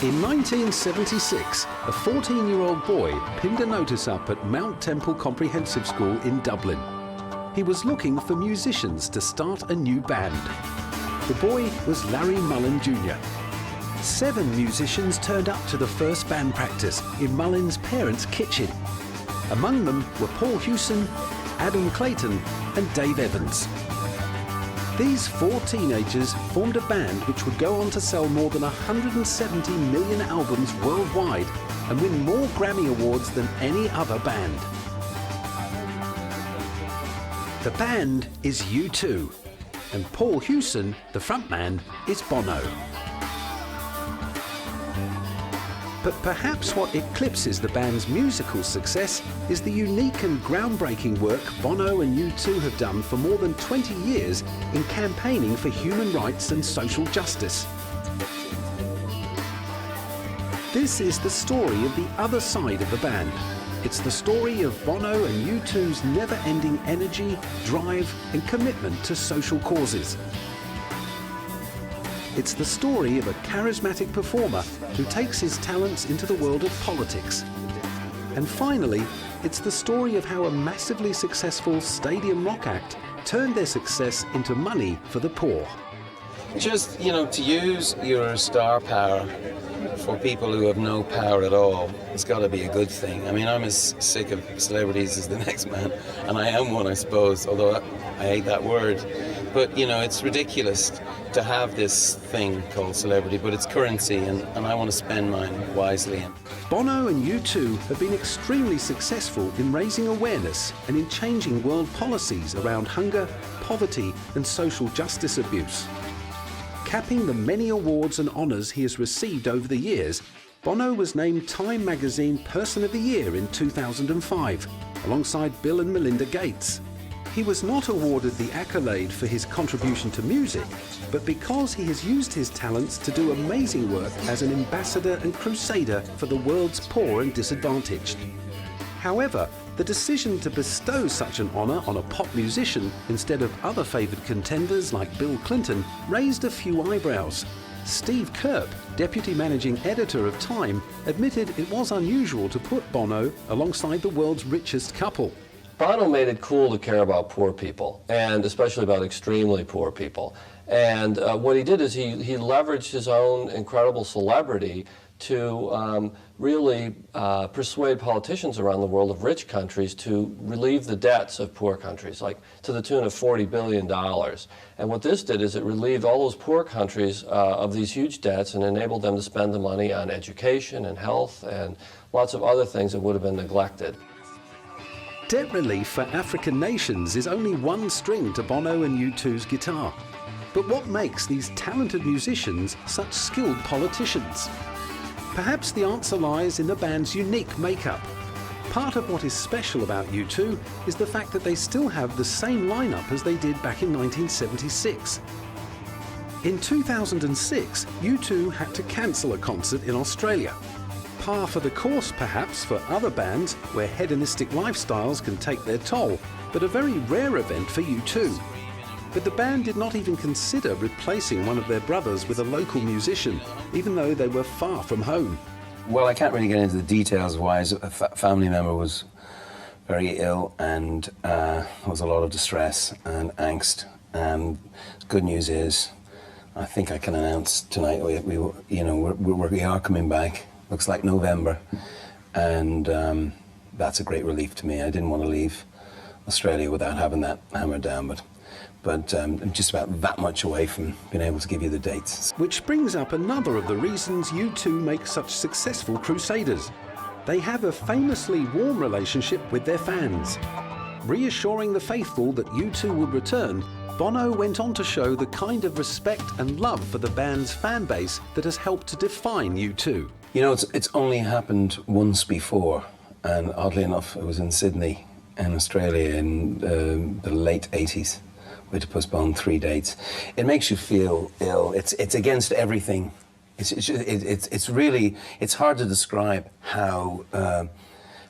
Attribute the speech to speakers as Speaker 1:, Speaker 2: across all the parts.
Speaker 1: In 1976, a 14-year-old boy pinned a notice up at Mount Temple Comprehensive School in Dublin. He was looking for musicians to start a new band. The boy was Larry Mullen Jr. 7 musicians turned up to the first band practice in Mullen's parents' kitchen. Among them were Paul Hewson, Adam Clayton and Dave Evans. These 4 teenagers formed a band which would go on to sell more than 170 million albums worldwide and win more Grammy Awards than any other band. The band is U2, and Paul Hewson, the frontman, is Bono. But perhaps what eclipses the band's musical success is the unique and groundbreaking work Bono and U2 have done for more than 20 years in campaigning for human rights and social justice. This is the story of the other side of the band. It's the story of Bono and U2's never-ending energy, drive and commitment to social causes. It's the story of a charismatic performer who takes his talents into the world of politics. And finally, it's the story of how a massively successful stadium rock act turned their success into money for the poor.
Speaker 2: Just, to use your star power for people who have no power at all, it's got to be a good thing. I mean, I'm as sick of celebrities as the next man, and I am one, I suppose, although I hate that word. But, it's ridiculous to have this thing called celebrity, but it's currency, and I want to spend mine wisely.
Speaker 1: Bono and U2 have been extremely successful in raising awareness and in changing world policies around hunger, poverty and social justice abuse. Capping the many awards and honours he has received over the years, Bono was named Time magazine Person of the Year in 2005, alongside Bill and Melinda Gates. He was not awarded the accolade for his contribution to music, but because he has used his talents to do amazing work as an ambassador and crusader for the world's poor and disadvantaged. However, the decision to bestow such an honour on a pop musician instead of other favoured contenders like Bill Clinton raised a few eyebrows. Steve Kirk, deputy managing editor of Time, admitted it was unusual to put Bono alongside the world's richest couple.
Speaker 3: Bono made it cool to care about poor people, and especially about extremely poor people. And what he did is he leveraged his own incredible celebrity to really persuade politicians around the world of rich countries to relieve the debts of poor countries, like to the tune of $40 billion. And what this did is it relieved all those poor countries of these huge debts and enabled them to spend the money on education and health and lots of other things that would have been neglected.
Speaker 1: Debt relief for African nations is only one string to Bono and U2's guitar. But what makes these talented musicians such skilled politicians? Perhaps the answer lies in the band's unique makeup. Part of what is special about U2 is the fact that they still have the same lineup as they did back in 1976. In 2006, U2 had to cancel a concert in Australia. Par for the course, perhaps, for other bands where hedonistic lifestyles can take their toll, but a very rare event for U2. But the band did not even consider replacing one of their brothers with a local musician, even though they were far from home.
Speaker 2: Well, I can't really get into the details why a family member was very ill and there was a lot of distress and angst. Good news is, I think I can announce tonight we are coming back. Looks like November, and that's a great relief to me. I didn't want to leave Australia without having that hammered down, but I'm just about that much away from being able to give you the dates.
Speaker 1: Which brings up another of the reasons U2 make such successful crusaders. They have a famously warm relationship with their fans. Reassuring the faithful that U2 would return, Bono went on to show the kind of respect and love for the band's fan base that has helped to define U2.
Speaker 2: It's only happened once before, and oddly enough, it was in Sydney, in Australia, in the late 80s. We had to postpone 3 dates. It makes you feel ill. It's against everything. It's really hard to describe how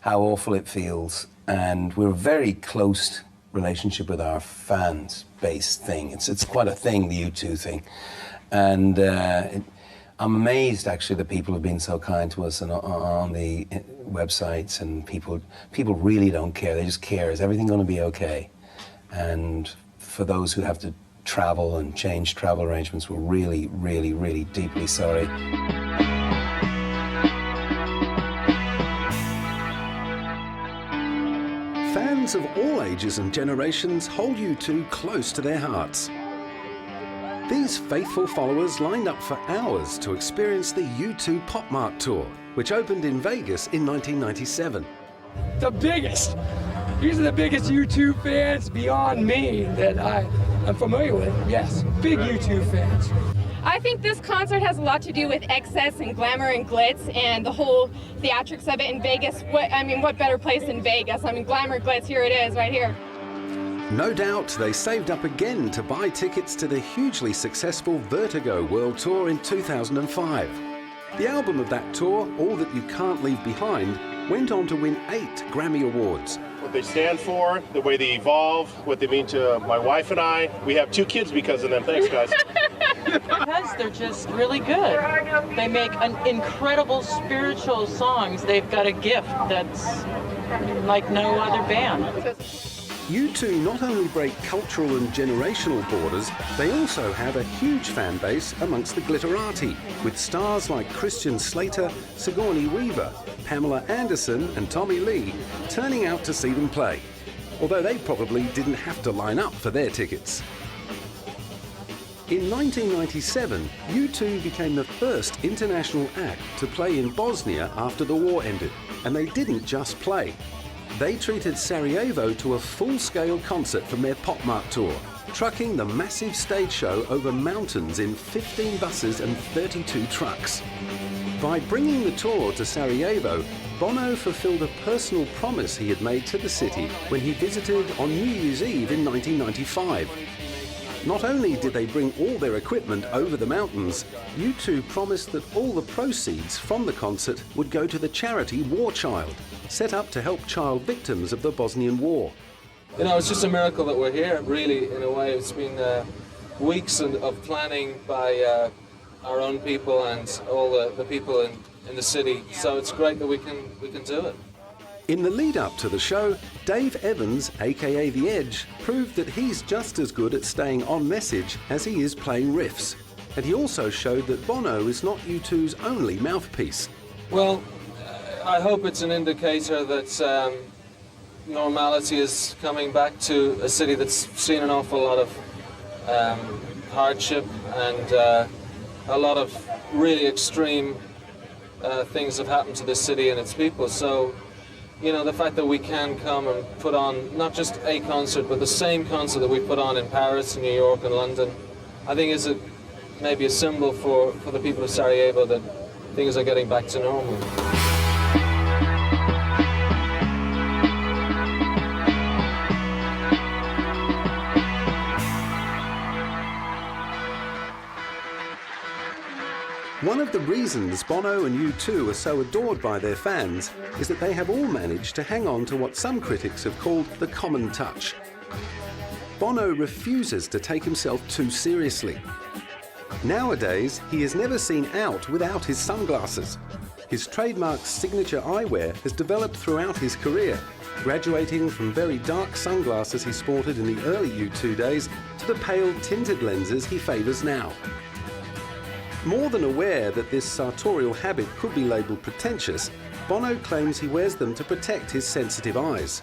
Speaker 2: awful it feels, and we're a very close relationship with our fans base thing. It's quite a thing, the U2 thing, and I'm amazed, actually, that people have been so kind to us and on the websites, and people really don't care. They just care. Is everything going to be okay? And for those who have to travel and change travel arrangements, we're really, really, really deeply sorry.
Speaker 1: Fans of all ages and generations hold U2 close to their hearts. These faithful followers lined up for hours to experience the U2 Pop Mart Tour, which opened in Vegas in 1997.
Speaker 4: The biggest. These are the biggest U2 fans beyond me that I'm familiar with. Yes, big U2 fans.
Speaker 5: I think this concert has a lot to do with excess and glamour and glitz and the whole theatrics of it in Vegas. What better place than Vegas? I mean, glamour, glitz, here it is, right here.
Speaker 1: No doubt they saved up again to buy tickets to the hugely successful Vertigo World Tour in 2005. The album of that tour, All That You Can't Leave Behind, went on to win 8 Grammy Awards.
Speaker 6: What they stand for, the way they evolve, what they mean to my wife and I. We have 2 kids because of them. Thanks, guys.
Speaker 7: Because they're just really good. They make incredible spiritual songs. They've got a gift that's like no other band.
Speaker 1: U2 not only break cultural and generational borders, they also have a huge fan base amongst the glitterati, with stars like Christian Slater, Sigourney Weaver, Pamela Anderson and Tommy Lee turning out to see them play, although they probably didn't have to line up for their tickets. In 1997, U2 became the first international act to play in Bosnia after the war ended, and they didn't just play. They treated Sarajevo to a full-scale concert from their Pop Mart tour, trucking the massive stage show over mountains in 15 buses and 32 trucks. By bringing the tour to Sarajevo, Bono fulfilled a personal promise he had made to the city when he visited on New Year's Eve in 1995. Not only did they bring all their equipment over the mountains, U2 promised that all the proceeds from the concert would go to the charity War Child, set up to help child victims of the Bosnian War.
Speaker 8: You know, it's just a miracle that we're here, really, in a way. It's been weeks of planning by our own people and all the people in the city, so it's great that we can do it.
Speaker 1: In the lead-up to the show, Dave Evans, aka The Edge, proved that he's just as good at staying on message as he is playing riffs. And he also showed that Bono is not U2's only mouthpiece.
Speaker 8: Well, I hope it's an indicator that normality is coming back to a city that's seen an awful lot of hardship and a lot of really extreme things have happened to this city and its people. So, you know, the fact that we can come and put on not just a concert, but the same concert that we put on in Paris, New York and London, I think is maybe a symbol for the people of Sarajevo that things are getting back to normal.
Speaker 1: One of the reasons Bono and U2 are so adored by their fans is that they have all managed to hang on to what some critics have called the common touch. Bono refuses to take himself too seriously. Nowadays, he is never seen out without his sunglasses. His trademark signature eyewear has developed throughout his career, graduating from very dark sunglasses he sported in the early U2 days to the pale tinted lenses he favours now. More than aware that this sartorial habit could be labelled pretentious, Bono claims he wears them to protect his sensitive eyes.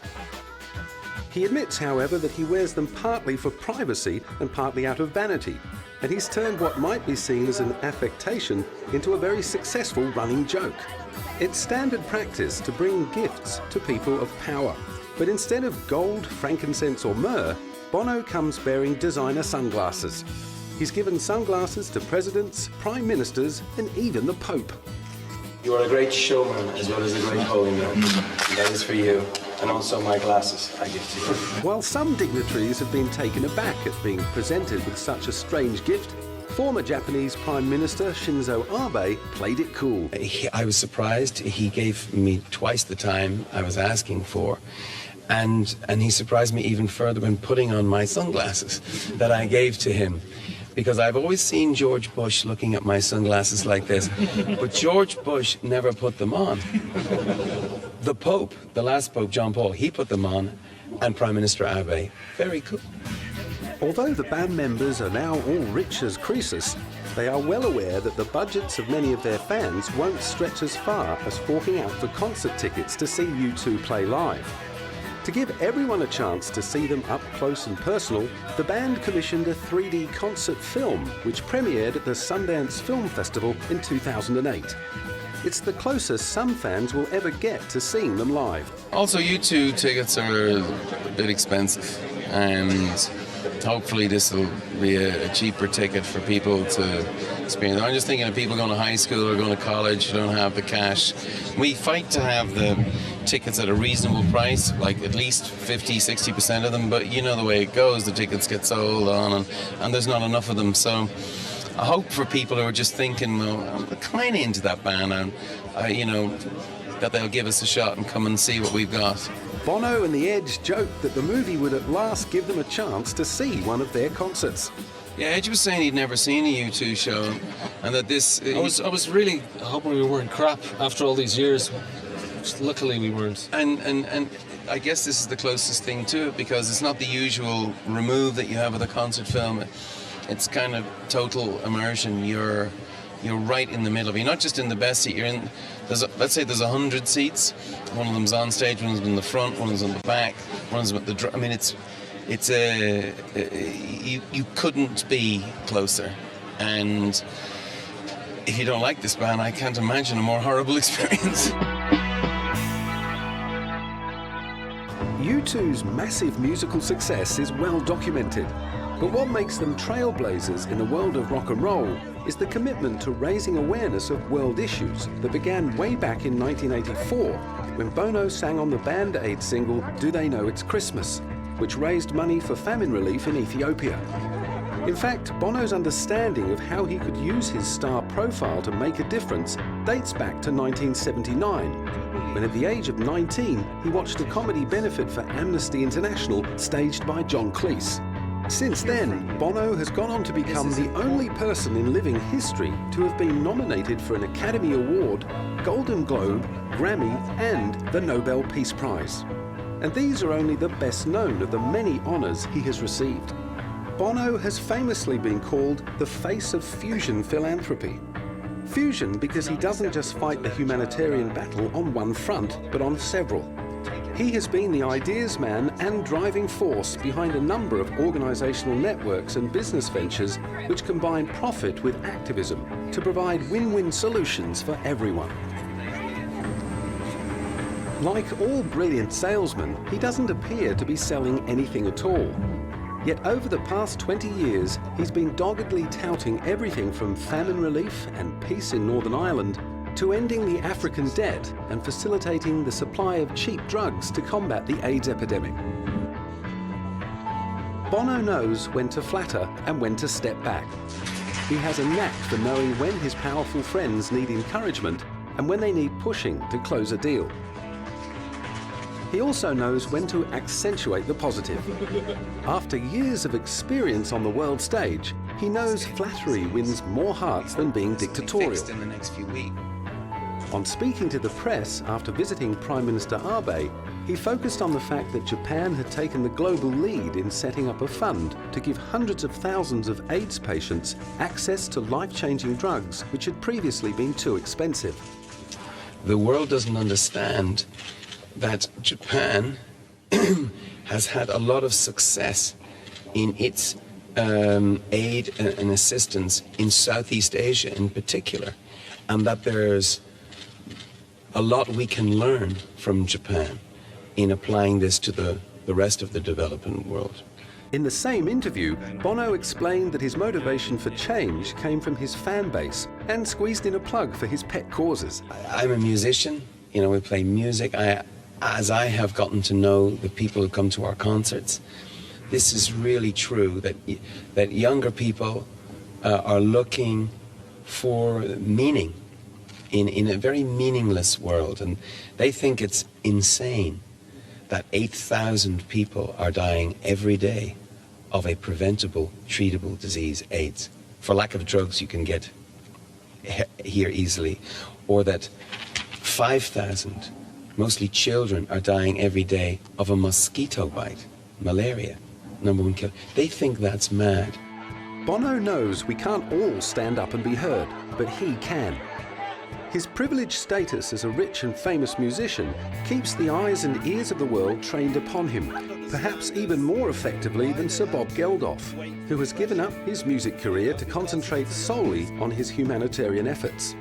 Speaker 1: He admits, however, that he wears them partly for privacy and partly out of vanity, and he's turned what might be seen as an affectation into a very successful running joke. It's standard practice to bring gifts to people of power, but instead of gold, frankincense or myrrh, Bono comes bearing designer sunglasses. He's given sunglasses to presidents, prime ministers, and even the Pope.
Speaker 2: You are a great showman as well as a great holy man. That is for you. And also my glasses I give to you.
Speaker 1: While some dignitaries have been taken aback at being presented with such a strange gift, former Japanese Prime Minister Shinzo Abe played it cool.
Speaker 2: I was surprised. He gave me twice the time I was asking for. And he surprised me even further when putting on my sunglasses that I gave to him. because I've always seen George Bush looking at my sunglasses like this, but George Bush never put them on. The Pope, the last Pope, John Paul, he put them on, and Prime Minister Abe. Very cool.
Speaker 1: Although the band members are now all rich as Croesus, they are well aware that the budgets of many of their fans won't stretch as far as forking out for concert tickets to see U2 play live. To give everyone a chance to see them up close and personal, the band commissioned a 3D concert film, which premiered at the Sundance Film Festival in 2008. It's the closest some fans will ever get to seeing them live.
Speaker 2: Also, U2 tickets are a bit expensive, and hopefully this will be a cheaper ticket for people to experience. I'm just thinking of people going to high school or going to college who don't have the cash. We fight to have the tickets at a reasonable price, like at least 50-60% of them, but you know the way it goes, the tickets get sold on and there's not enough of them. So I hope for people who are just thinking, well, I'm kind of into that band, and that they'll give us a shot and come and see what we've got.
Speaker 1: Bono and The Edge joked that the movie would at last give them a chance to see one of their concerts.
Speaker 2: Yeah, Edge was saying he'd never seen a U2 show, and that this...
Speaker 8: I was really hoping we weren't crap after all these years. Luckily we weren't.
Speaker 2: And I guess this is the closest thing to it, because it's not the usual remove that you have with a concert film. It's kind of total immersion. You're right in the middle of it. You're not just in the best seat. You're in. Let's say there's 100 seats. One of them's on stage, one of them's in the front, one of them's on the back, one of them's at the. I mean, you couldn't be closer. And if you don't like this band, I can't imagine a more horrible experience.
Speaker 1: U2's massive musical success is well documented. But what makes them trailblazers in the world of rock and roll is the commitment to raising awareness of world issues that began way back in 1984 when Bono sang on the Band Aid single Do They Know It's Christmas, which raised money for famine relief in Ethiopia. In fact, Bono's understanding of how he could use his star profile to make a difference dates back to 1979, when at the age of 19 he watched a comedy benefit for Amnesty International staged by John Cleese. Since then, Bono has gone on to become the only person in living history to have been nominated for an Academy Award, Golden Globe, Grammy, and the Nobel Peace Prize. And these are only the best known of the many honours he has received. Bono has famously been called the face of fusion philanthropy. Fusion because he doesn't just fight the humanitarian battle on one front, but on several. He has been the ideas man and driving force behind a number of organisational networks and business ventures which combine profit with activism to provide win-win solutions for everyone. Like all brilliant salesmen, he doesn't appear to be selling anything at all. Yet over the past 20 years, he's been doggedly touting everything from famine relief and peace in Northern Ireland to ending the African debt and facilitating the supply of cheap drugs to combat the AIDS epidemic. Bono knows when to flatter and when to step back. He has a knack for knowing when his powerful friends need encouragement and when they need pushing to close a deal. He also knows when to accentuate the positive. After years of experience on the world stage, he knows flattery wins more hearts than being dictatorial.
Speaker 2: In the next few weeks.
Speaker 1: On speaking to the press after visiting Prime Minister Abe, he focused on the fact that Japan had taken the global lead in setting up a fund to give hundreds of thousands of AIDS patients access to life-changing drugs which had previously been too expensive.
Speaker 2: The world doesn't understand that Japan has had a lot of success in its aid and assistance in Southeast Asia in particular, and that there's a lot we can learn from Japan in applying this to the rest of the developing world.
Speaker 1: In the same interview, Bono explained that his motivation for change came from his fan base and squeezed in a plug for his pet causes.
Speaker 2: I'm a musician, we play music. As I have gotten to know the people who come to our concerts, this is really true that younger people are looking for meaning in a very meaningless world, and they think it's insane that 8,000 people are dying every day of a preventable, treatable disease, AIDS. For lack of drugs, you can get here easily. Or that 5,000, mostly children, are dying every day of a mosquito bite, malaria, #1 killer. They think that's mad.
Speaker 1: Bono knows we can't all stand up and be heard, but he can. His privileged status as a rich and famous musician keeps the eyes and ears of the world trained upon him, perhaps even more effectively than Sir Bob Geldof, who has given up his music career to concentrate solely on his humanitarian efforts.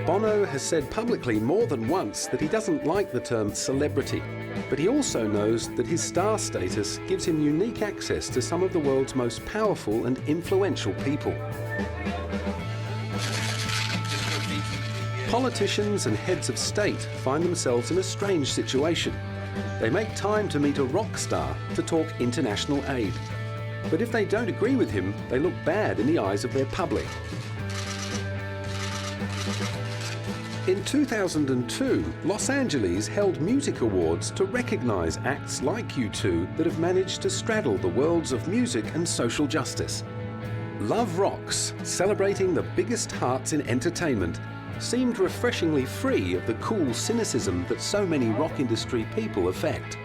Speaker 1: Bono has said publicly more than once that he doesn't like the term celebrity, but he also knows that his star status gives him unique access to some of the world's most powerful and influential people. Politicians and heads of state find themselves in a strange situation. They make time to meet a rock star to talk international aid. But if they don't agree with him, they look bad in the eyes of their public. In 2002, Los Angeles held music awards to recognize acts like U2 that have managed to straddle the worlds of music and social justice. Love Rocks, celebrating the biggest hearts in entertainment, seemed refreshingly free of the cool cynicism that so many rock industry people affect.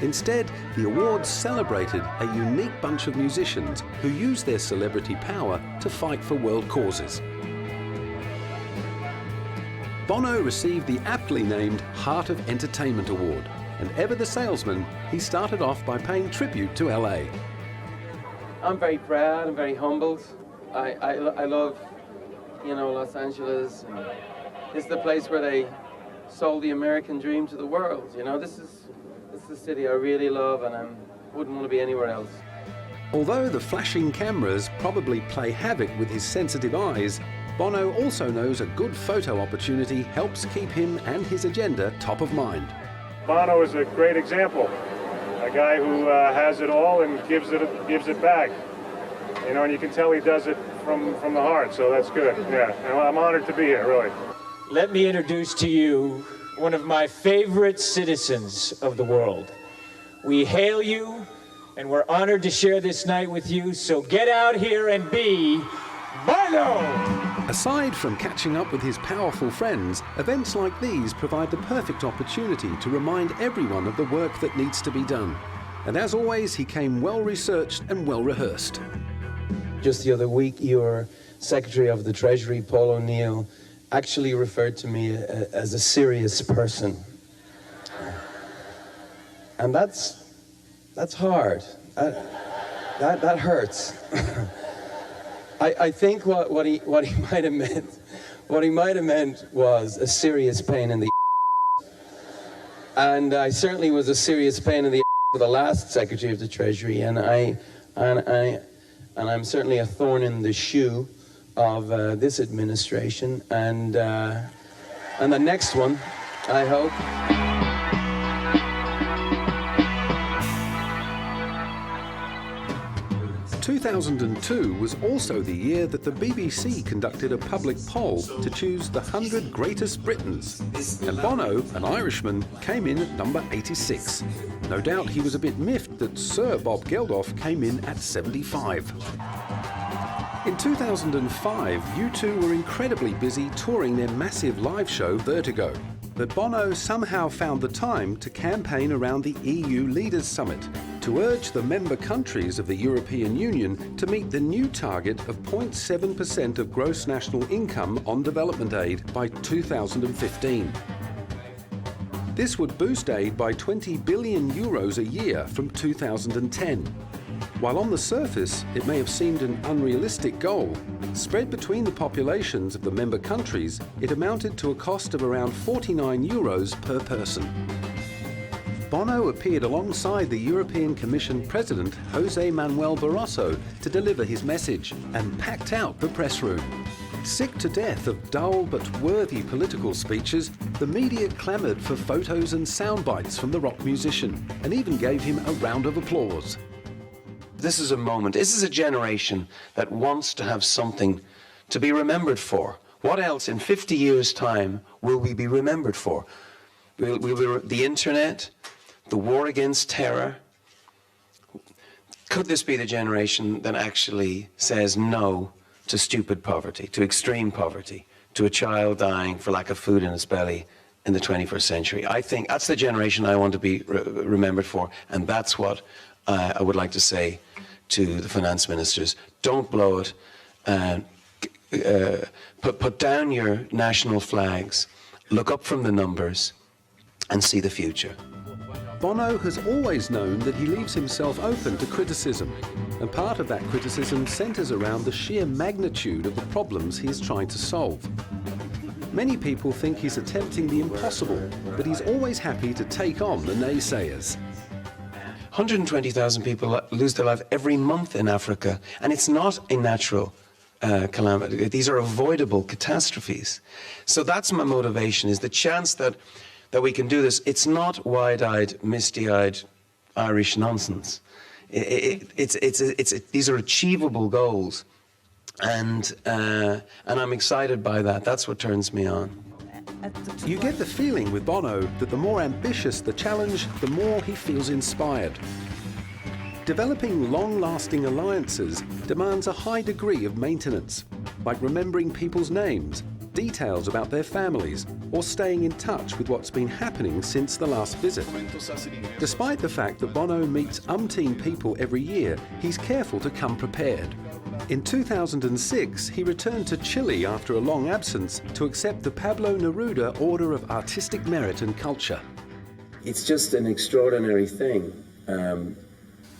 Speaker 1: Instead, the awards celebrated a unique bunch of musicians who use their celebrity power to fight for world causes. Bono received the aptly named Heart of Entertainment Award, and ever the salesman, he started off by paying tribute to LA.
Speaker 8: I'm very proud and very humbled. I love, Los Angeles. And it's the place where they sold the American dream to the world. This is the city I really love, and I wouldn't want to be anywhere else.
Speaker 1: Although the flashing cameras probably play havoc with his sensitive eyes, Bono also knows a good photo opportunity helps keep him and his agenda top of mind.
Speaker 6: Bono is a great example. A guy who has it all and gives it back. And you can tell he does it from the heart, so that's good. Yeah, and I'm honored to be here, really.
Speaker 9: Let me introduce to you one of my favorite citizens of the world. We hail you, and we're honored to share this night with you, so get out here and be Bono!
Speaker 1: Aside from catching up with his powerful friends, events like these provide the perfect opportunity to remind everyone of the work that needs to be done. And as always, he came well-researched and well-rehearsed.
Speaker 2: Just the other week, your Secretary of the Treasury, Paul O'Neill, actually referred to me as a serious person. And that's hard. That hurts. I think what he might have meant was a serious pain in the and I certainly was a serious pain in the for the last Secretary of the Treasury, and I'm certainly a thorn in the shoe of this administration and the next one, I hope.
Speaker 1: 2002 was also the year that the BBC conducted a public poll to choose the 100 greatest Britons. And Bono, an Irishman, came in at number 86. No doubt he was a bit miffed that Sir Bob Geldof came in at 75. In 2005, U2 were incredibly busy touring their massive live show Vertigo. But Bono somehow found the time to campaign around the EU Leaders Summit to urge the member countries of the European Union to meet the new target of 0.7% of gross national income on development aid by 2015. This would boost aid by 20 billion euros a year from 2010. While on the surface, it may have seemed an unrealistic goal, spread between the populations of the member countries, it amounted to a cost of around 49 euros per person. Bono appeared alongside the European Commission President José Manuel Barroso to deliver his message and packed out the press room. Sick to death of dull but worthy political speeches, the media clamoured for photos and sound bites from the rock musician and even gave him a round of applause.
Speaker 2: This is a moment, this is a generation that wants to have something to be remembered for. What else in 50 years' time will we be remembered for? The internet, the war against terror, could this be the generation that actually says no to stupid poverty, to extreme poverty, to a child dying for lack of food in its belly in the 21st century? I think that's the generation I want to be remembered for, and that's what I would like to say to the finance ministers. Don't blow it. Put down your national flags, look up from the numbers, and see the future.
Speaker 1: Bono has always known that he leaves himself open to criticism, and part of that criticism centres around the sheer magnitude of the problems he is trying to solve. Many people think he's attempting the impossible, but he's always happy to take on the naysayers.
Speaker 2: 120,000 people lose their life every month in Africa, and it's not a natural calamity. These are avoidable catastrophes. So that's my motivation, is the chance that we can do this. It's not wide-eyed, misty-eyed Irish nonsense. These are achievable goals, and I'm excited by that. That's what turns me on.
Speaker 1: You get the feeling with Bono that the more ambitious the challenge, the more he feels inspired. Developing long-lasting alliances demands a high degree of maintenance, like remembering people's names, details about their families, or staying in touch with what's been happening since the last visit. Despite the fact that Bono meets umpteen people every year, he's careful to come prepared. In 2006, he returned to Chile after a long absence to accept the Pablo Neruda Order of Artistic Merit and Culture.
Speaker 2: It's just an extraordinary thing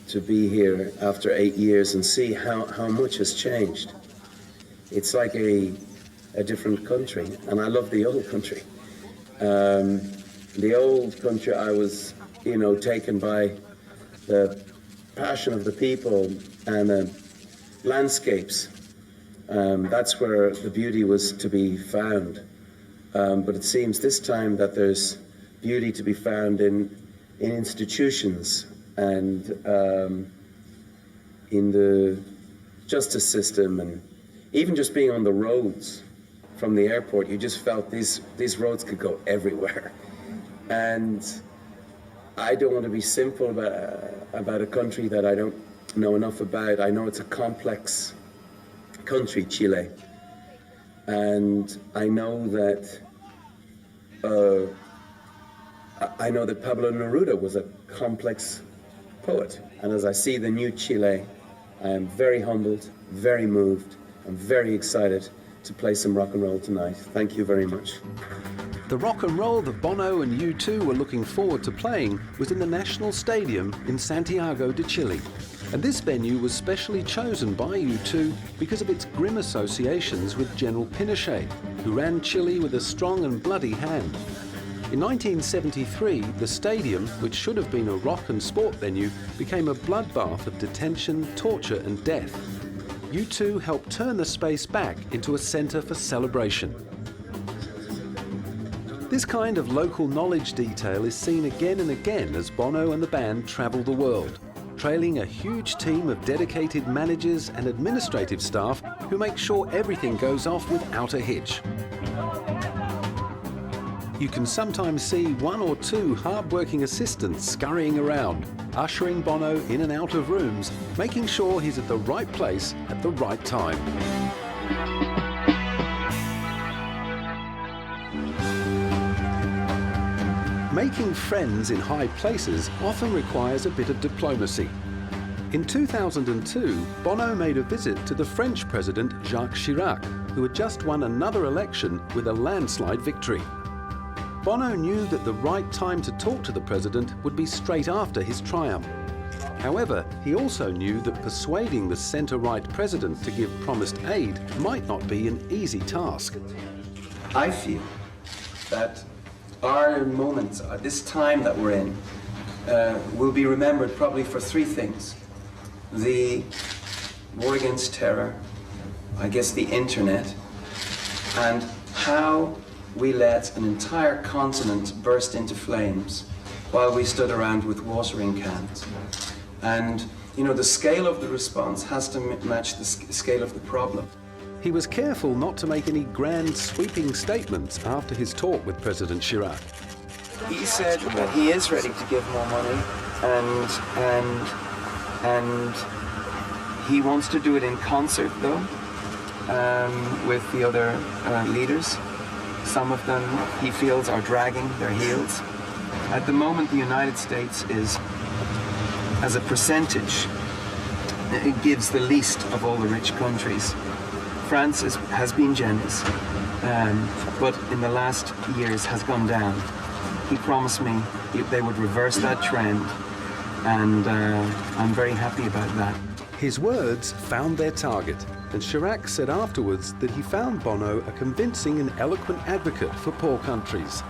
Speaker 2: to be here after 8 years and see how much has changed. It's like a different country, and I love the old country. The old country, I was, taken by the passion of the people and the landscapes. That's where the beauty was to be found. But it seems this time that there's beauty to be found in institutions and in the justice system, and even just being on the roads. From the airport, you just felt these roads could go everywhere. And I don't want to be simple about a country that I don't know enough about. I know it's a complex country, Chile. And I know that Pablo Neruda was a complex poet. And as I see the new Chile, I am very humbled, very moved, and very excited to play some rock and roll tonight. Thank you very much.
Speaker 1: The rock and roll that Bono and U2 were looking forward to playing was in the National Stadium in Santiago de Chile. And this venue was specially chosen by U2 because of its grim associations with General Pinochet, who ran Chile with a strong and bloody hand. In 1973, the stadium, which should have been a rock and sport venue, became a bloodbath of detention, torture and death. U2 helped turn the space back into a centre for celebration. This kind of local knowledge detail is seen again and again as Bono and the band travel the world, trailing a huge team of dedicated managers and administrative staff who make sure everything goes off without a hitch. You can sometimes see one or two hard-working assistants scurrying around, ushering Bono in and out of rooms, making sure he's at the right place at the right time. Making friends in high places often requires a bit of diplomacy. In 2002, Bono made a visit to the French President Jacques Chirac, who had just won another election with a landslide victory. Bono knew that the right time to talk to the president would be straight after his triumph. However, he also knew that persuading the centre-right president to give promised aid might not be an easy task.
Speaker 2: I feel that our moments, this time that we're in, will be remembered probably for three things. The war against terror, I guess the internet, and how we let an entire continent burst into flames while we stood around with watering cans. And, the scale of the response has to match the scale of the problem.
Speaker 1: He was careful not to make any grand, sweeping statements after his talk with President Chirac.
Speaker 2: He said that he is ready to give more money, and And he wants to do it in concert, though, with the other leaders. Some of them, he feels, are dragging their heels. At the moment, the United States is, as a percentage, it gives the least of all the rich countries. France has been generous, but in the last years has gone down. He promised me they would reverse that trend, and I'm very happy about that.
Speaker 1: His words found their target, and Chirac said afterwards that he found Bono a convincing and eloquent advocate for poor countries.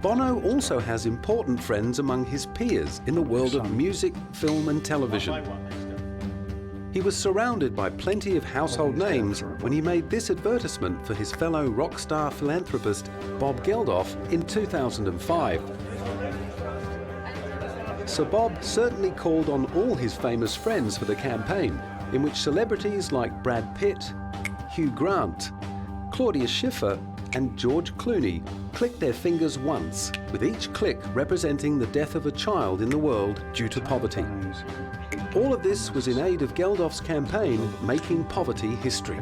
Speaker 1: Bono also has important friends among his peers in the world of music, film and television. He was surrounded by plenty of household names when he made this advertisement for his fellow rock star philanthropist Bob Geldof in 2005. Sir Bob certainly called on all his famous friends for the campaign, in which celebrities like Brad Pitt, Hugh Grant, Claudia Schiffer and George Clooney clicked their fingers once, with each click representing the death of a child in the world due to poverty. All of this was in aid of Geldof's campaign, Making Poverty History.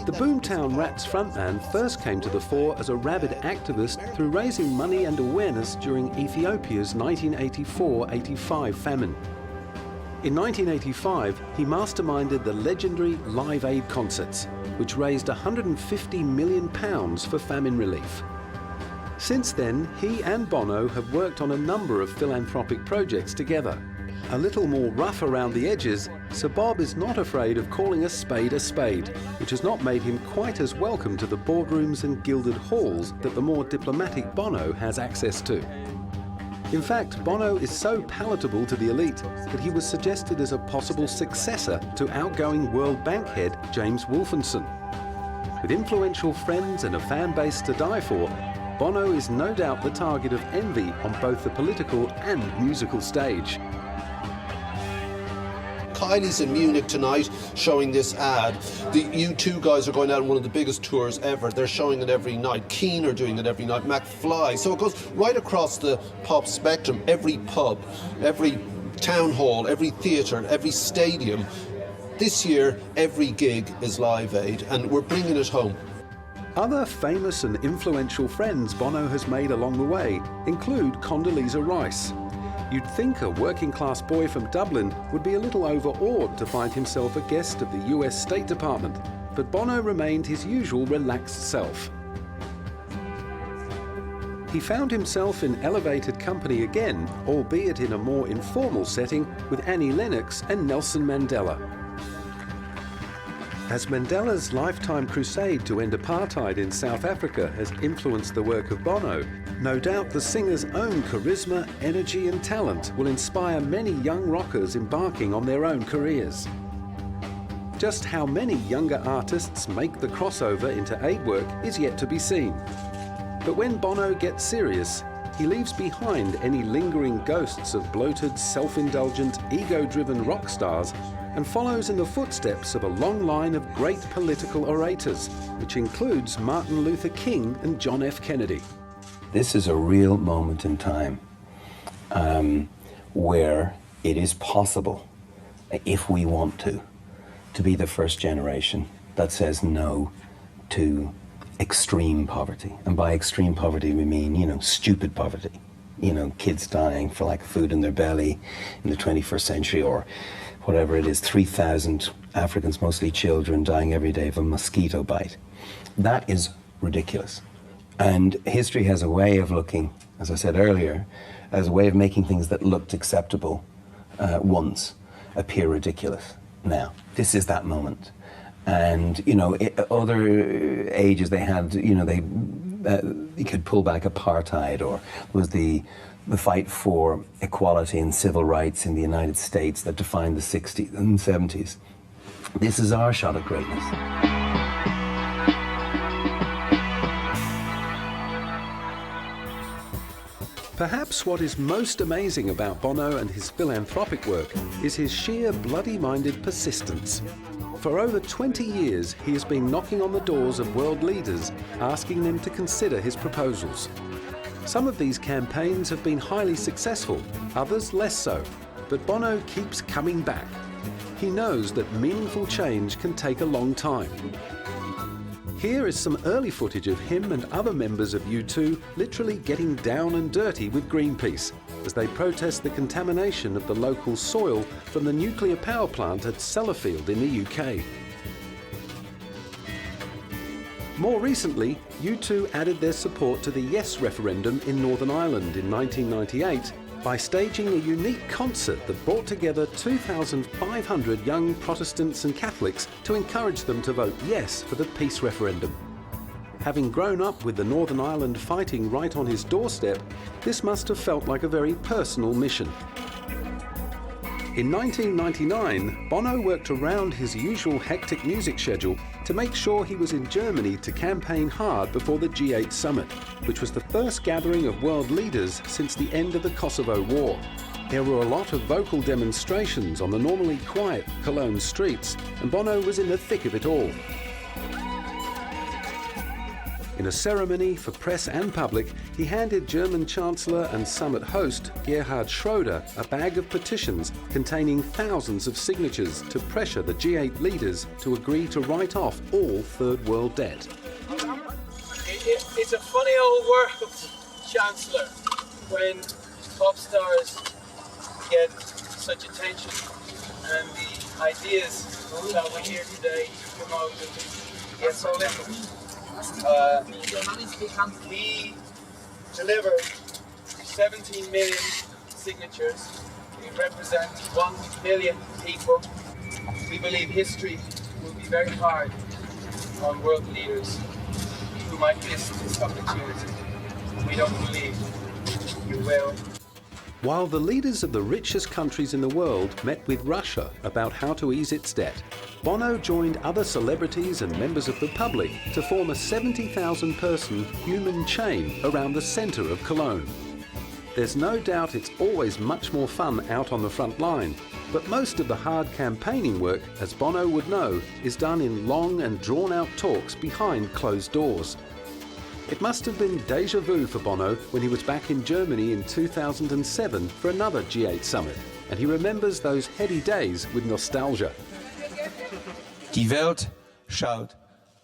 Speaker 1: The Boomtown Rats frontman first came to the fore as a rabid activist through raising money and awareness during Ethiopia's 1984-85 famine. In 1985, he masterminded the legendary Live Aid concerts, which raised £150 million for famine relief. Since then, he and Bono have worked on a number of philanthropic projects together. A little more rough around the edges, Sir Bob is not afraid of calling a spade, which has not made him quite as welcome to the boardrooms and gilded halls that the more diplomatic Bono has access to. In fact, Bono is so palatable to the elite that he was suggested as a possible successor to outgoing World Bank head James Wolfensohn. With influential friends and a fan base to die for, Bono is no doubt the target of envy on both the political and musical stage.
Speaker 10: Kylie's in Munich tonight showing this ad. The U2 guys are going out on one of the biggest tours ever. They're showing it every night. Keane are doing it every night. McFly. So it goes right across the pop spectrum. Every pub, every town hall, every theatre, every stadium. This year, every gig is Live Aid, and we're bringing it home.
Speaker 1: Other famous and influential friends Bono has made along the way include Condoleezza Rice. You'd think a working-class boy from Dublin would be a little overawed to find himself a guest of the US State Department, but Bono remained his usual relaxed self. He found himself in elevated company again, albeit in a more informal setting, with Annie Lennox and Nelson Mandela. As Mandela's lifetime crusade to end apartheid in South Africa has influenced the work of Bono, no doubt the singer's own charisma, energy and talent will inspire many young rockers embarking on their own careers. Just how many younger artists make the crossover into aid work is yet to be seen. But when Bono gets serious, he leaves behind any lingering ghosts of bloated, self-indulgent, ego-driven rock stars and follows in the footsteps of a long line of great political orators, which includes Martin Luther King and John F. Kennedy.
Speaker 2: This is a real moment in time where it is possible, if we want to be the first generation that says no to extreme poverty. And by extreme poverty, we mean, stupid poverty. Kids dying for lack of food in their belly in the 21st century, or whatever it is, 3,000 Africans, mostly children, dying every day of a mosquito bite. That is ridiculous. And history has a way of looking, as I said earlier, as a way of making things that looked acceptable once appear ridiculous now. This is that moment. And, other ages they had, they could pull back apartheid, or was the fight for equality and civil rights in the United States that defined the 60s and 70s. This is our shot at greatness.
Speaker 1: Perhaps what is most amazing about Bono and his philanthropic work is his sheer bloody-minded persistence. For over 20 years, he has been knocking on the doors of world leaders, asking them to consider his proposals. Some of these campaigns have been highly successful, others less so. But Bono keeps coming back. He knows that meaningful change can take a long time. Here is some early footage of him and other members of U2 literally getting down and dirty with Greenpeace as they protest the contamination of the local soil from the nuclear power plant at Sellafield in the UK. More recently, U2 added their support to the Yes referendum in Northern Ireland in 1998 by staging a unique concert that brought together 2,500 young Protestants and Catholics to encourage them to vote yes for the peace referendum. Having grown up with the Northern Ireland fighting right on his doorstep, this must have felt like a very personal mission. In 1999, Bono worked around his usual hectic music schedule to make sure he was in Germany to campaign hard before the G8 summit, which was the first gathering of world leaders since the end of the Kosovo War. There were a lot of vocal demonstrations on the normally quiet Cologne streets, and Bono was in the thick of it all. In a ceremony for press and public, he handed German Chancellor and summit host Gerhard Schröder a bag of petitions containing thousands of signatures to pressure the G8 leaders to agree to write off all third world debt.
Speaker 8: It's a funny old world, Chancellor, when pop stars get such attention and the ideas that we hear today promoted get so little. We delivered 17 million signatures. We represent 1 billion people. We believe history will be very hard on world leaders who might miss this opportunity. We don't believe you will.
Speaker 1: While the leaders of the richest countries in the world met with Russia about how to ease its debt, Bono joined other celebrities and members of the public to form a 70,000-person human chain around the centre of Cologne. There's no doubt it's always much more fun out on the front line, but most of the hard campaigning work, as Bono would know, is done in long and drawn-out talks behind closed doors. It must have been déjà vu for Bono when he was back in Germany in 2007 for another G8 summit, and he remembers those heady days with nostalgia.
Speaker 2: Die Welt schaut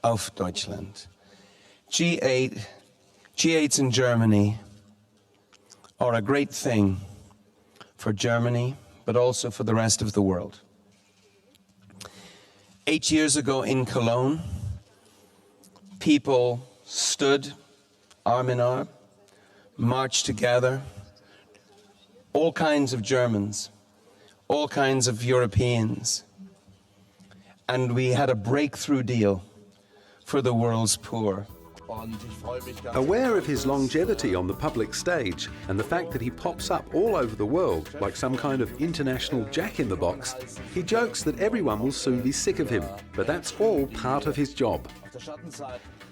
Speaker 2: auf Deutschland. G8s in Germany are a great thing for Germany, but also for the rest of the world. 8 years ago in Cologne, people stood arm in arm, marched together, all kinds of Germans, all kinds of Europeans, and we had a breakthrough deal for the world's poor.
Speaker 1: Aware of his longevity on the public stage and the fact that he pops up all over the world like some kind of international jack-in-the-box, he jokes that everyone will soon be sick of him, but that's all part of his job.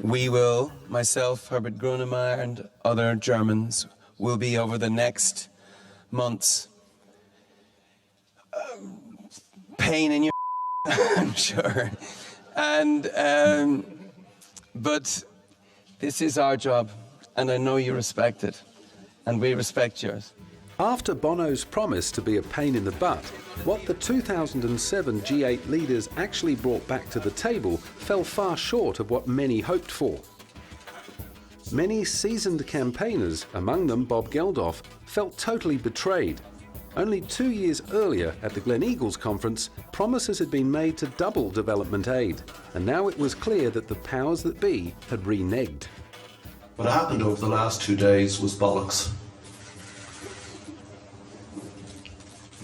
Speaker 2: We will, myself, Herbert Grönemeyer, and other Germans, will be over the next months pain in your I'm sure. And but this is our job, and I know you respect it, and we respect yours.
Speaker 1: After Bono's promise to be a pain in the butt, what the 2007 G8 leaders actually brought back to the table fell far short of what many hoped for. Many seasoned campaigners, among them Bob Geldof, felt totally betrayed. Only 2 years earlier, at the Gleneagles conference, promises had been made to double development aid, and now it was clear that the powers that be had reneged.
Speaker 10: What happened over the last 2 days was bollocks.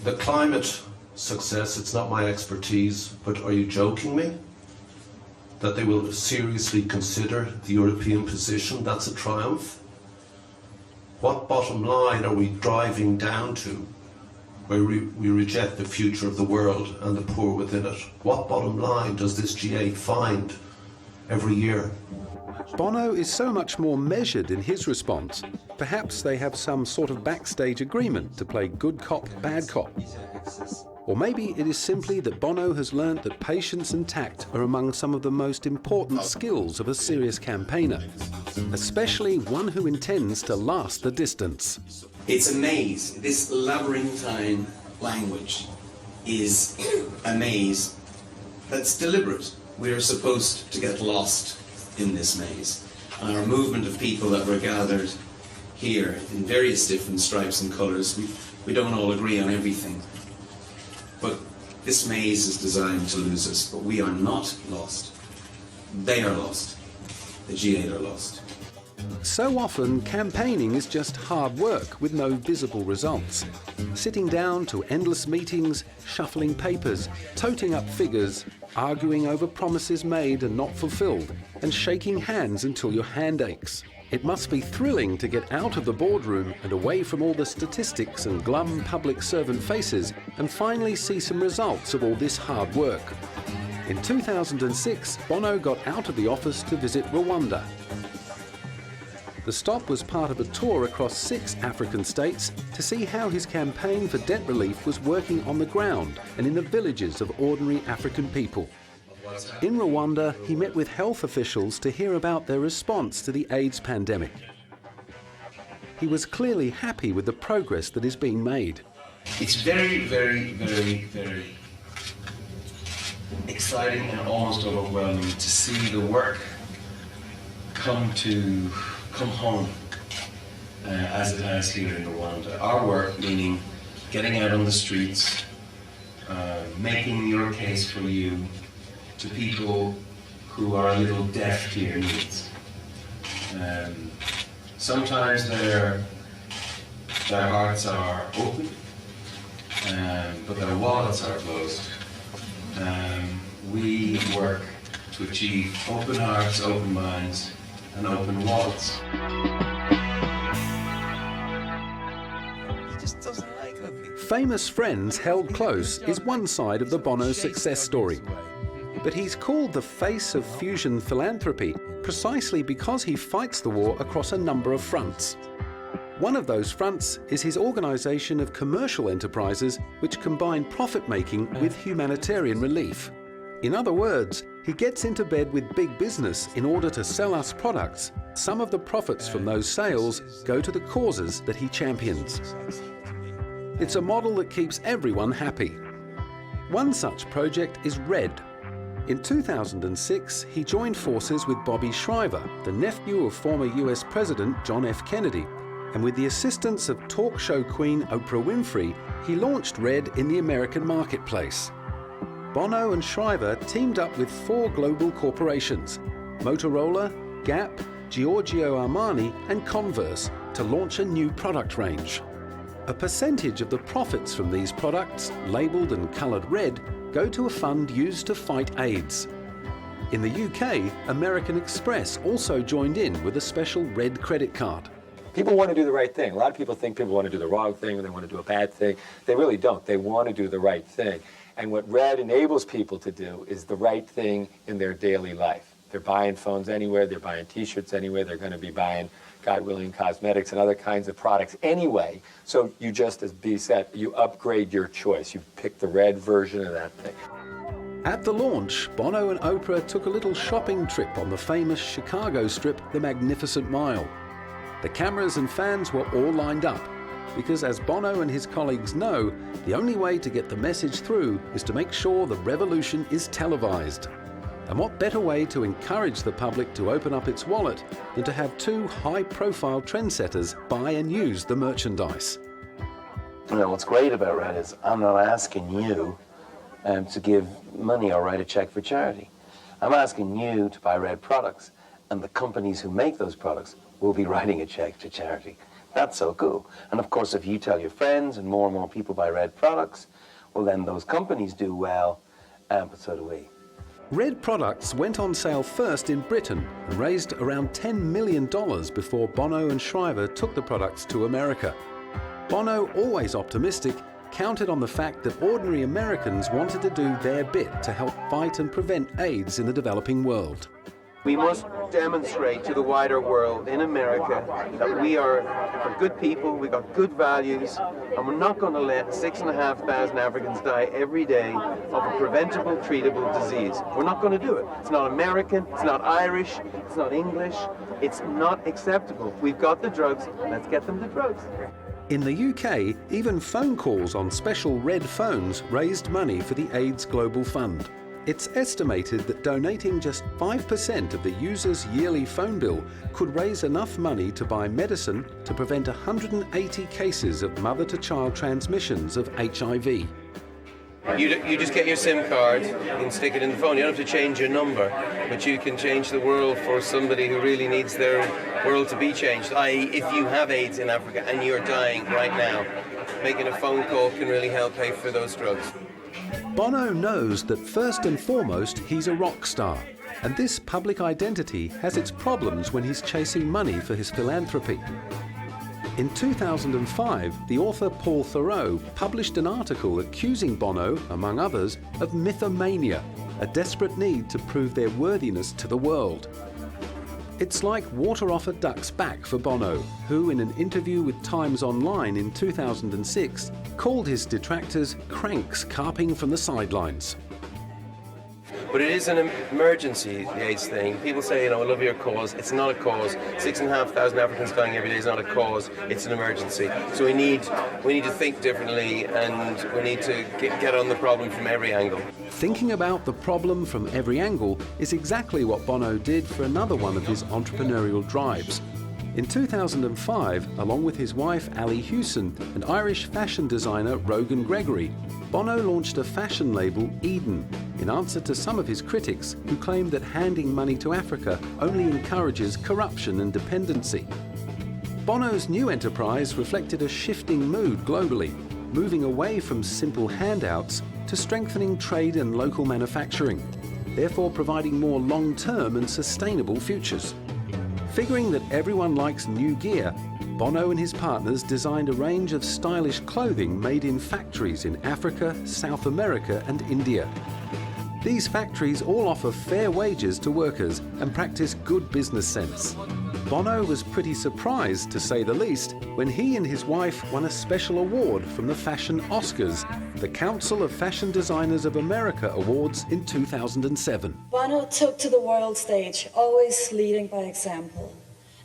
Speaker 10: The climate success, it's not my expertise, but are you joking me? That they will seriously consider the European position, that's a triumph. What bottom line are we driving down to where we reject the future of the world and the poor within it? What bottom line does this G8 find every year?
Speaker 1: Bono is so much more measured in his response. Perhaps they have some sort of backstage agreement to play good cop, bad cop. Or maybe it is simply that Bono has learnt that patience and tact are among some of the most important skills of a serious campaigner. especially one who intends to last the distance.
Speaker 2: It's a maze. This labyrinthine language is a maze that's deliberate. We're supposed to get lost in this maze. Our movement of people that were gathered here in various different stripes and colours, we don't all agree on everything. But this maze is designed to lose us, but we are not lost. They are lost. The G8 are lost.
Speaker 1: So often, campaigning is just hard work with no visible results. Sitting down to endless meetings, shuffling papers, toting up figures, arguing over promises made and not fulfilled, and shaking hands until your hand aches. It must be thrilling to get out of the boardroom and away from all the statistics and glum public servant faces and finally see some results of all this hard work. In 2006, Bono got out of the office to visit Rwanda. The stop was part of a tour across 6 African states to see how his campaign for debt relief was working on the ground and in the villages of ordinary African people. In Rwanda, he met with health officials to hear about their response to the AIDS pandemic. He was clearly happy with the progress that is being made.
Speaker 2: It's very, very, very, very exciting and almost overwhelming to see the work come home as it has here in Rwanda. Our work, meaning getting out on the streets, making your case for you to people who are a little deaf to your needs. Sometimes their hearts are open, but their wallets are closed. We work to achieve open hearts, open minds, and open wallets. He just doesn't like ugly.
Speaker 1: Famous friends held close is one side of the Bono success story. But he's called the face of fusion philanthropy precisely because he fights the war across a number of fronts. One of those fronts is his organisation of commercial enterprises which combine profit-making with humanitarian relief. In other words, he gets into bed with big business in order to sell us products. Some of the profits from those sales go to the causes that he champions. It's a model that keeps everyone happy. One such project is RED. In 2006, he joined forces with Bobby Shriver, the nephew of former US President John F. Kennedy, and with the assistance of talk show queen Oprah Winfrey, he launched RED in the American marketplace. Bono and Shriver teamed up with 4 global corporations, Motorola, Gap, Giorgio Armani and Converse, to launch a new product range. A percentage of the profits from these products, labelled and coloured red, go to a fund used to fight AIDS. In the UK, American Express also joined in with a special red credit card.
Speaker 11: People want to do the right thing. A lot of people think people want to do the wrong thing or they want to do a bad thing. They really don't. They want to do the right thing. And what RED enables people to do is the right thing in their daily life. They're buying phones anywhere, they're buying t-shirts anywhere, they're going to be buying, God willing, cosmetics and other kinds of products anyway. So you just, as B said, you upgrade your choice. You pick the RED version of that thing.
Speaker 1: At the launch, Bono and Oprah took a little shopping trip on the famous Chicago strip, the Magnificent Mile. The cameras and fans were all lined up, because as Bono and his colleagues know, the only way to get the message through is to make sure the revolution is televised. And what better way to encourage the public to open up its wallet than to have 2 high-profile trendsetters buy and use the merchandise?
Speaker 2: You know, what's great about RED is I'm not asking you to give money or write a check for charity. I'm asking you to buy RED products, and the companies who make those products will be writing a check to charity. That's so cool. And of course, if you tell your friends and more people buy RED products, well then those companies do well, but so do we.
Speaker 1: RED products went on sale first in Britain and raised around $10 million before Bono and Shriver took the products to America. Bono, always optimistic, counted on the fact that ordinary Americans wanted to do their bit to help fight and prevent AIDS in the developing world.
Speaker 2: We must demonstrate to the wider world in America that we are good people, we've got good values, and we're not going to let 6,500 Africans die every day of a preventable, treatable disease. We're not going to do it. It's not American, it's not Irish, it's not English, it's not acceptable. We've got the drugs, let's get them the drugs.
Speaker 1: In the UK, even phone calls on special red phones raised money for the AIDS Global Fund. It's estimated that donating just 5% of the user's yearly phone bill could raise enough money to buy medicine to prevent 180 cases of mother-to-child transmissions of HIV.
Speaker 2: You just get your SIM card and stick it in the phone. You don't have to change your number, but you can change the world for somebody who really needs their world to be changed. I.e., if you have AIDS in Africa and you're dying right now, making a phone call can really help pay for those drugs.
Speaker 1: Bono knows that first and foremost he's a rock star, and this public identity has its problems when he's chasing money for his philanthropy. In 2005, the author Paul Thoreau published an article accusing Bono, among others, of mythomania, a desperate need to prove their worthiness to the world. It's like water off a duck's back for Bono, who in an interview with Times Online in 2006 called his detractors cranks carping from the sidelines.
Speaker 2: But it is an emergency, the AIDS thing. People say, I love your cause. It's not a cause. 6,500 Africans dying every day is not a cause. It's an emergency. So we need to think differently, and we need to get on the problem from every angle.
Speaker 1: Thinking about the problem from every angle is exactly what Bono did for another one of his entrepreneurial drives. In 2005, along with his wife Ali Hewson and Irish fashion designer Rogan Gregory, Bono launched a fashion label, Eden, in answer to some of his critics who claimed that handing money to Africa only encourages corruption and dependency. Bono's new enterprise reflected a shifting mood globally, moving away from simple handouts to strengthening trade and local manufacturing, therefore providing more long-term and sustainable futures. Figuring that everyone likes new gear, Bono and his partners designed a range of stylish clothing made in factories in Africa, South America and India. These factories all offer fair wages to workers and practice good business sense. Bono was pretty surprised, to say the least, when he and his wife won a special award from the Fashion Oscars, the Council of Fashion Designers of America Awards in 2007.
Speaker 12: Bono took to the world stage, always leading by example.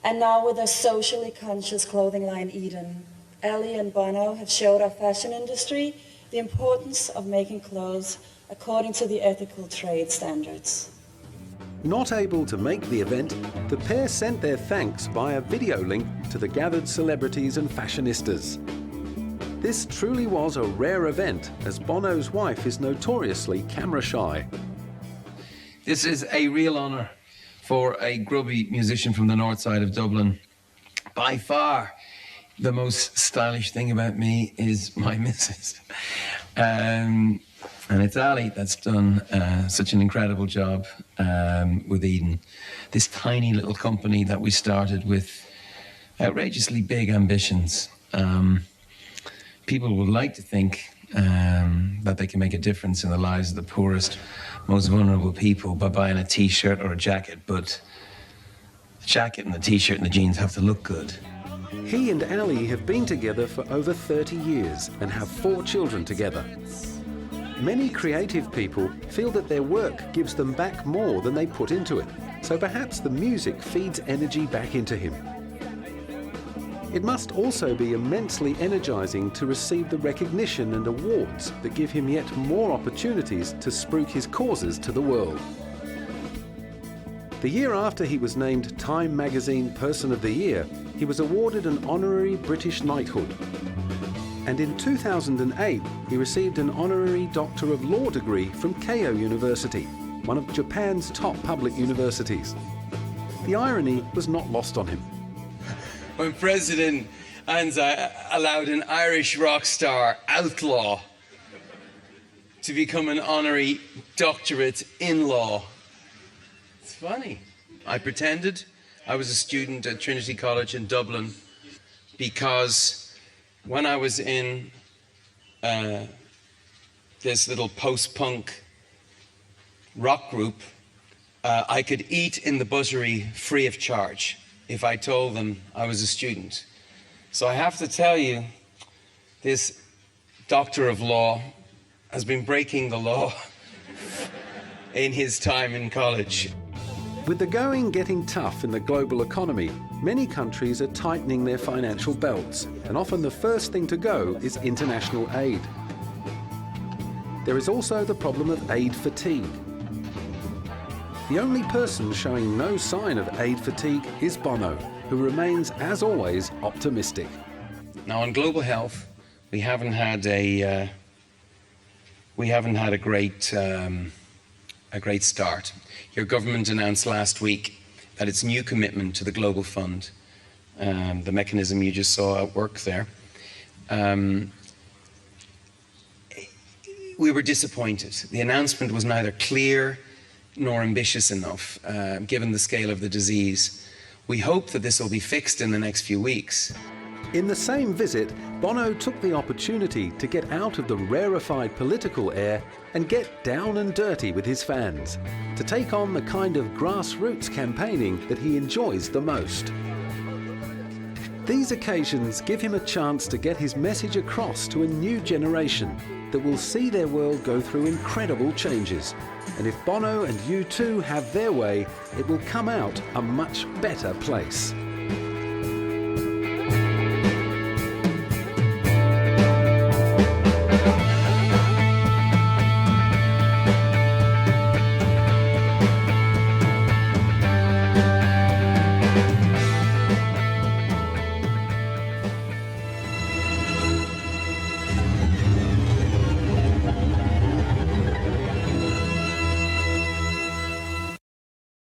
Speaker 12: And now with their socially conscious clothing line Eden, Ali and Bono have showed our fashion industry the importance of making clothes according to the ethical trade standards.
Speaker 1: Not able to make the event, the pair sent their thanks via video link to the gathered celebrities and fashionistas. This truly was a rare event, as Bono's wife is notoriously camera shy.
Speaker 2: This is a real honour for a grubby musician from the north side of Dublin. By far, the most stylish thing about me is my missus. And it's Ali that's done such an incredible job with Eden. This tiny little company that we started with outrageously big ambitions. People would like to think that they can make a difference in the lives of the poorest, most vulnerable people by buying a t-shirt or a jacket, but the jacket and the t-shirt and the jeans have to look good.
Speaker 1: He and Ali have been together for over 30 years and have 4 children together. Many creative people feel that their work gives them back more than they put into it, so perhaps the music feeds energy back into him. It must also be immensely energizing to receive the recognition and awards that give him yet more opportunities to spruik his causes to the world. The year after he was named Time Magazine Person of the Year, he was awarded an honorary British knighthood. And in 2008, he received an honorary Doctor of Law degree from Keio University, one of Japan's top public universities. The irony was not lost on him.
Speaker 2: When President Anza allowed an Irish rock star, Outlaw, to become an honorary doctorate in law. It's funny. I pretended I was a student at Trinity College in Dublin because when I was in this little post-punk rock group, I could eat in the buttery free of charge if I told them I was a student. So I have to tell you, this doctor of law has been breaking the law in his time in college.
Speaker 1: With the going getting tough in the global economy, many countries are tightening their financial belts, and often the first thing to go is international aid. There is also the problem of aid fatigue. The only person showing no sign of aid fatigue is Bono, who remains, as always, optimistic.
Speaker 2: Now, on global health, we haven't had a great start. Your government announced last week that its new commitment to the Global Fund, the mechanism you just saw at work there, we were disappointed. The announcement was neither clear nor ambitious enough, given the scale of the disease. We hope that this will be fixed in the next few weeks.
Speaker 1: In the same visit, Bono took the opportunity to get out of the rarefied political air and get down and dirty with his fans, to take on the kind of grassroots campaigning that he enjoys the most. These occasions give him a chance to get his message across to a new generation that will see their world go through incredible changes. And if Bono and U2 have their way, it will come out a much better place.